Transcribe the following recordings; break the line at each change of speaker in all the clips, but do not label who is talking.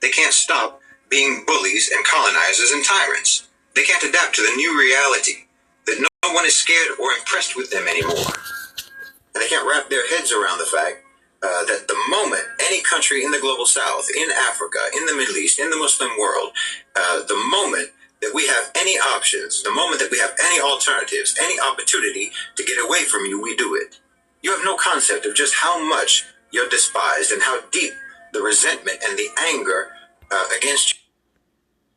They can't stop being bullies and colonizers and tyrants. They can't adapt to the new reality that no one is scared or impressed with them anymore. And they can't wrap their heads around the fact that the moment any country in the global south, in Africa, in the Middle East, in the Muslim world, the moment that we have any options, the moment that we have any alternatives, any opportunity to get away from you, we do it. You have no concept of just how much you're despised and how deep the resentment and the anger against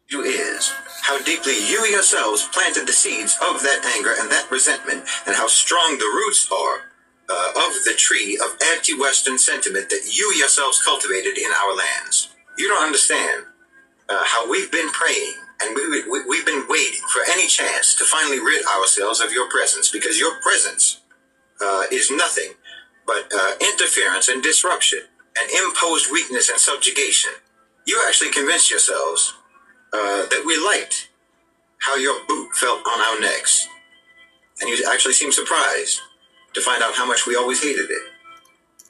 you is. How deeply you yourselves planted the seeds of that anger and that resentment, and how strong the roots are of the tree of anti-Western sentiment that you yourselves cultivated in our lands. You don't understand how we've been praying and we've been waiting for any chance to finally rid ourselves of your presence, because your presence is nothing but interference and disruption and imposed weakness and subjugation. You actually convinced yourselves that we liked how your boot felt on our necks. And you actually seem surprised to find out how much we always hated it.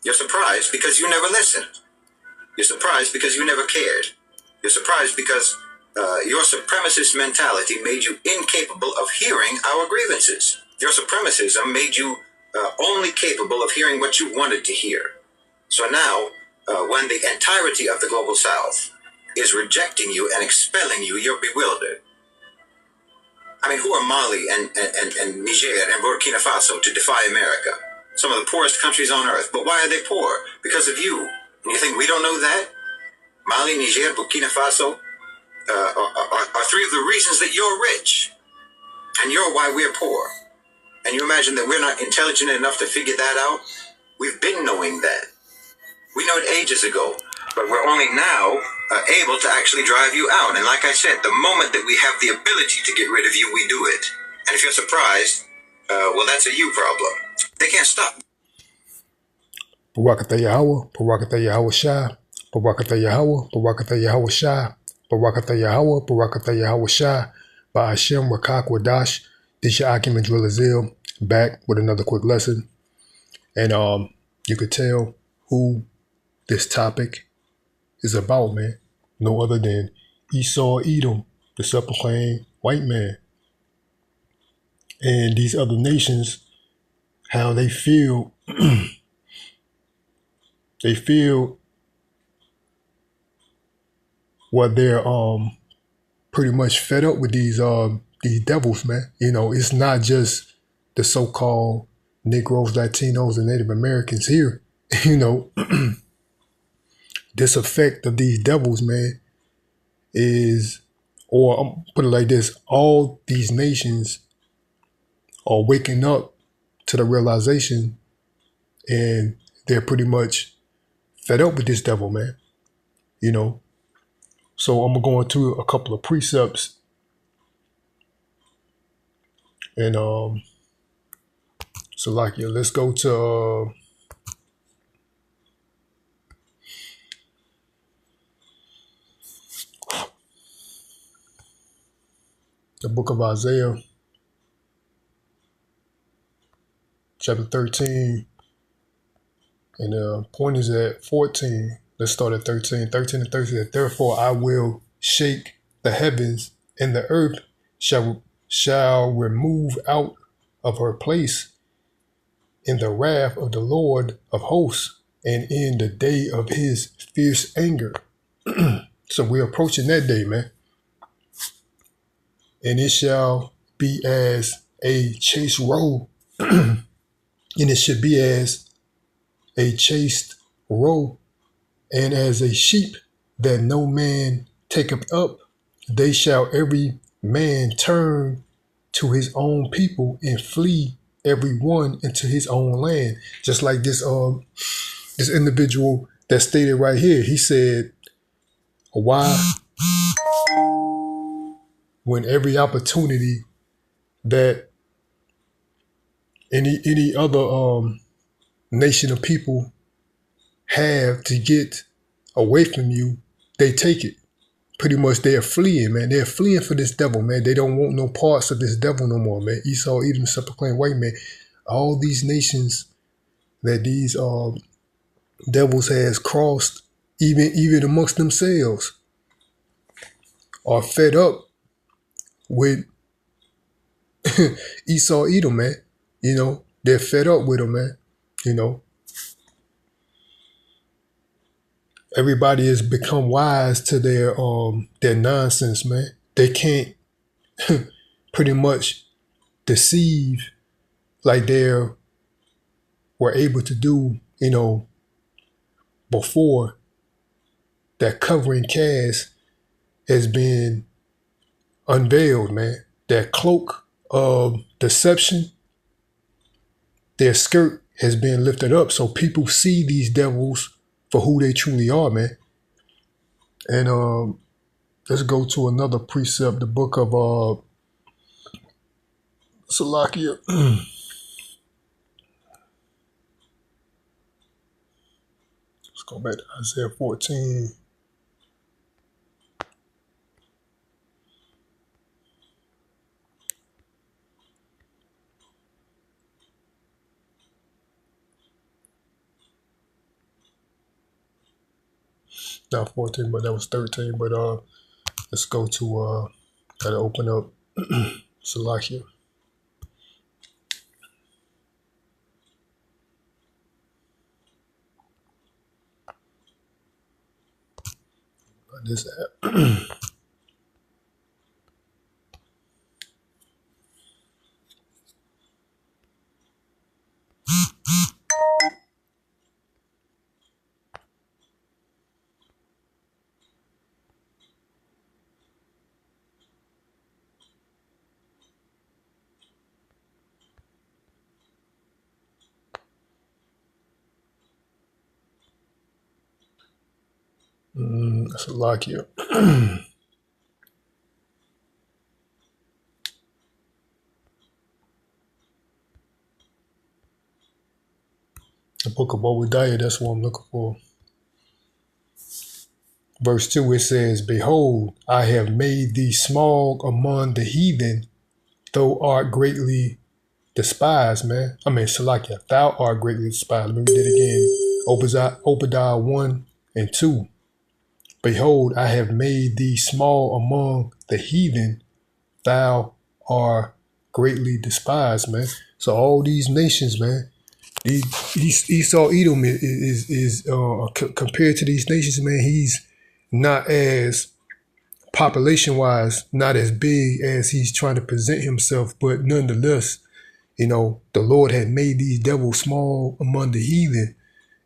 You're surprised because you never listened. You're surprised because you never cared. You're surprised because your supremacist mentality made you incapable of hearing our grievances. Your supremacism made you only capable of hearing what you wanted to hear. So now, when the entirety of the global south is rejecting you and expelling you, you're bewildered. I mean, who are Mali and Niger and Burkina Faso to defy America? Some of the poorest countries on earth. But why are they poor? Because of you. And you think we don't know that? Mali, Niger, Burkina Faso are three of the reasons that you're rich. And you're why we're poor. And you imagine that we're not intelligent enough to figure that out? We've been knowing that. We know it ages ago. But we're only now able to actually drive you out. And like I said, the moment that we have the ability to get rid of you, we do it. And if you're surprised, well, that's a you problem. They can't stop.
Barakatha Yahweh, Barakatha Yahweh Shai, Barakatha Yahweh, Barakatha Yahweh Shai, Barakatha Yahweh, Barakatha Yahweh Shai, Ba'ashem Rakak Wadash. This your Akim Drill Azil, back with another quick lesson. And you could tell who this topic is about, man. No other than Esau Edom, the self-proclaimed white man. And these other nations, how they feel, they feel what they're pretty much fed up with these devils, man. You know, it's not just the so-called Negroes, Latinos, and Native Americans here. You know, this effect of these devils, man, is, or I'm put it like this, all these nations are waking up to the realization, and they're pretty much fed up with this devil, man. You know, so I'm gonna go into a couple of precepts, and so like, yeah, let's go to the book of Isaiah, chapter 13, and the point is at 14. Let's start at 13. 13 and 13. Therefore I will shake the heavens, and the earth shall remove out of her place in the wrath of the Lord of hosts, and in the day of his fierce anger. So we're approaching that day, man. And it shall be as a chaste roe, and it should be as a chaste roe, and as a sheep that no man taketh up. They shall every man turn to his own people, and flee every one into his own land. Just like this this individual that stated right here. He said, why, when every opportunity that any other nation of people have to get away from you, they take it. Pretty much they're fleeing, man. They're fleeing for this devil, man. They don't want no parts of this devil no more, man. Esau, Edom, self-proclaimed white man. All these nations that these devils has crossed, even amongst themselves, are fed up with Esau Edom, man. You know, they're fed up with him, man. You know, everybody has become wise to their nonsense, man. They can't pretty much deceive like they were able to do, you know, before. That covering cast has been unveiled, man. That cloak of deception, their skirt has been lifted up so people see these devils for who they truly are, man. And let's go to another precept, the book of Salakia. Let's go back to Isaiah 14. Not 14, but that was 13. But let's go to gotta open up Salakia. This app. Salakia. The book of Obadiah, that's what I'm looking for. Verse 2, it says, Behold, I have made thee small among the heathen, thou art greatly despised, man. I mean, Salakia, thou art greatly despised. Let me read it again. Obadiah 1 and 2. Behold, I have made thee small among the heathen, thou art greatly despised, man. So all these nations, man, Esau Edom is compared to these nations, man, he's not as population-wise, not as big as he's trying to present himself, but nonetheless, you know, the Lord had made these devils small among the heathen,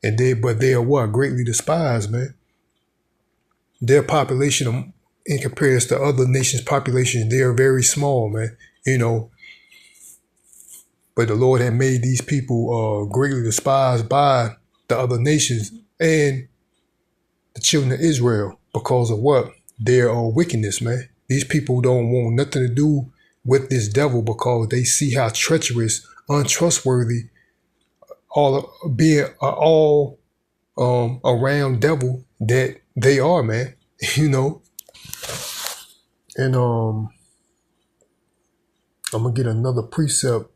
and they are what? Greatly despised, man. Their population in comparison to other nations' population, they are very small, man. You know, but the Lord had made these people greatly despised by the other nations and the children of Israel because of what? Their wickedness, man. These people don't want nothing to do with this devil because they see how treacherous, untrustworthy, all around devil that they are, man. You know, and I'm gonna get another precept.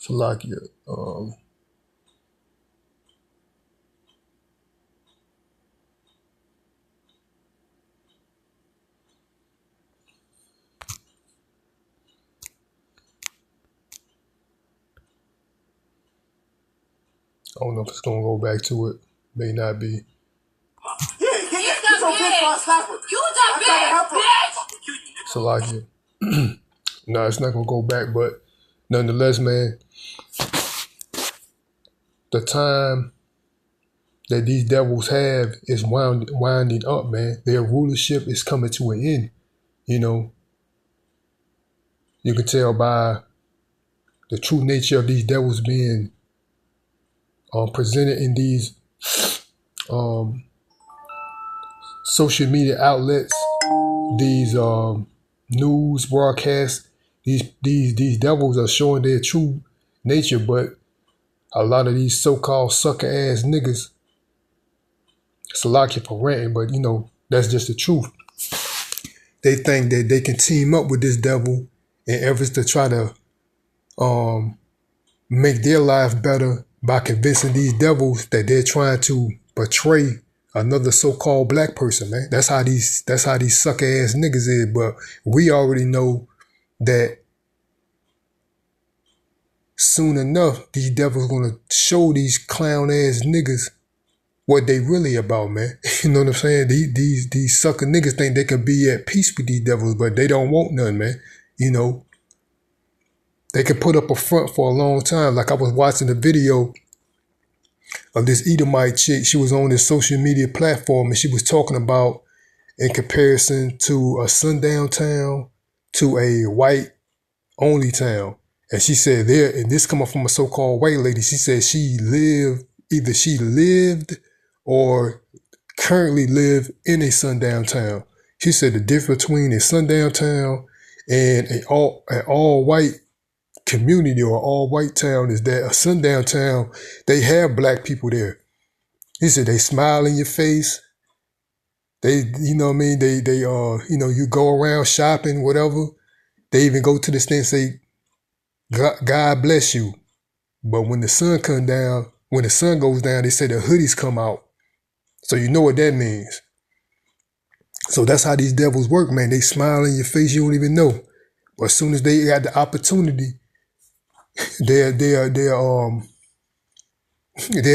Salakia. I don't know if it's gonna go back to it. May not be. Salakia. No, it's not gonna go back, but nonetheless, man, the time that these devils have is winding up, man. Their rulership is coming to an end. You know, you can tell by the true nature of these devils being presented in these social media outlets, these news broadcasts. These devils are showing their true nature, but a lot of these so-called sucker ass niggas, Salakia for ranting, but you know, that's just the truth. They think that they can team up with this devil in efforts to try to make their life better by convincing these devils that they're trying to portray another so-called black person, man. That's how these sucker ass niggas is. But we already know that soon enough, these devils gonna show these clown ass niggas what they really about, man. You know what I'm saying? These sucker niggas think they can be at peace with these devils, but they don't want none, man. You know, they can put up a front for a long time. Like I was watching a video of this Edomite chick. She was on this social media platform and she was talking about in comparison to a sundown town to a white only town. And she said there, and this coming from a so-called white lady, she said either she lived or currently live in a sundown town. She said the difference between a sundown town and an all white community or all white town is that a sundown town, they have black people there. He said they smile in your face. They, you know what I mean? They you know, you go around shopping, whatever. They even go to the stand and say, God bless you. But when the sun comes down, when the sun goes down, they say the hoodies come out. So you know what that means. So that's how these devils work, man. They smile in your face, you don't even know. But as soon as they got the opportunity, they'll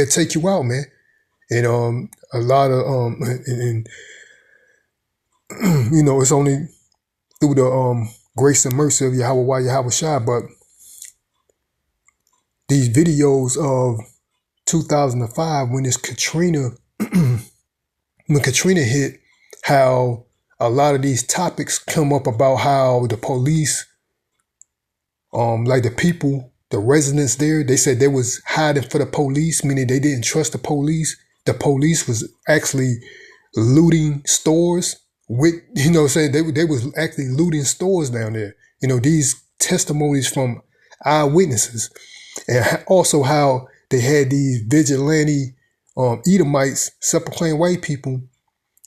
take you out, man. And a lot of and you know, it's only through the grace and mercy of Yahweh Shai, but these videos of 2005 when Katrina hit, how a lot of these topics come up about how the police, like the people, the residents there, they said they was hiding for the police, meaning they didn't trust the police. The police was actually looting stores with, you know what I'm saying, they was actually looting stores down there. You know, these testimonies from eyewitnesses. And also how they had these vigilante Edomites, self-proclaimed white people,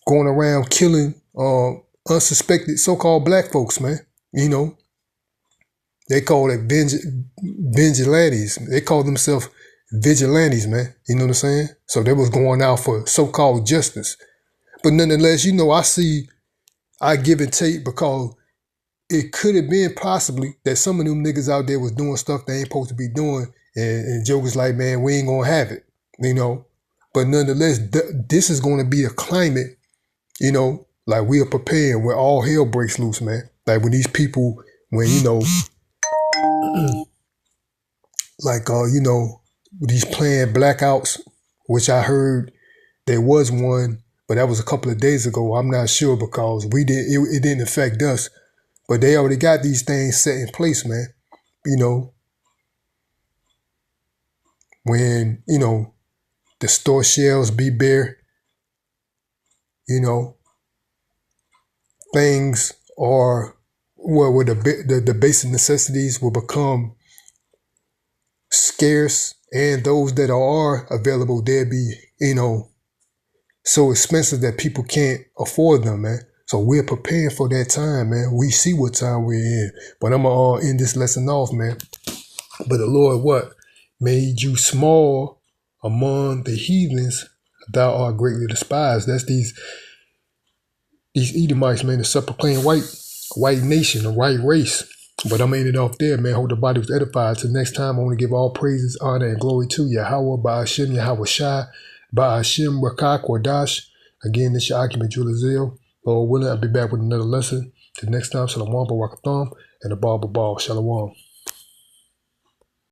going around killing unsuspected so-called black folks, man. You know, they call it vigilantes. They call themselves vigilantes, man. You know what I'm saying? So they was going out for so-called justice. But nonetheless, you know, I give and take because it could have been possibly that some of them niggas out there was doing stuff they ain't supposed to be doing, and jokers like, man, we ain't gonna have it, you know. But nonetheless, this is going to be a climate, you know, like we are preparing where all hell breaks loose, man. Like when these people, when, you know, like, you know, these planned blackouts, which I heard there was one, but that was a couple of days ago. I'm not sure because it didn't affect us. But they already got these things set in place, man. You know, when, you know, the store shelves be bare, you know, things are, well, where the basic necessities will become scarce, and those that are available, they'll be, you know, so expensive that people can't afford them, man. So we're preparing for that time, man. We see what time we're in. But I'm going to end this lesson off, man. But the Lord what? Made you small among the heathens, thou art greatly despised. That's these Edomites, man, the self-proclaimed white nation, a white race. But I'm going to end it off there, man. Hope the body was edified. Till next time, I want to give all praises, honor, and glory to Yahweh, Ba'ashem, Yahweh Shai, Ba'ashem, Rakak, Wadash. Again, this is your Akim Julazil. Lord willing, I'll be back with another lesson. Till next time, Shalom, Barakatham, and the Baba Ball. Shalom.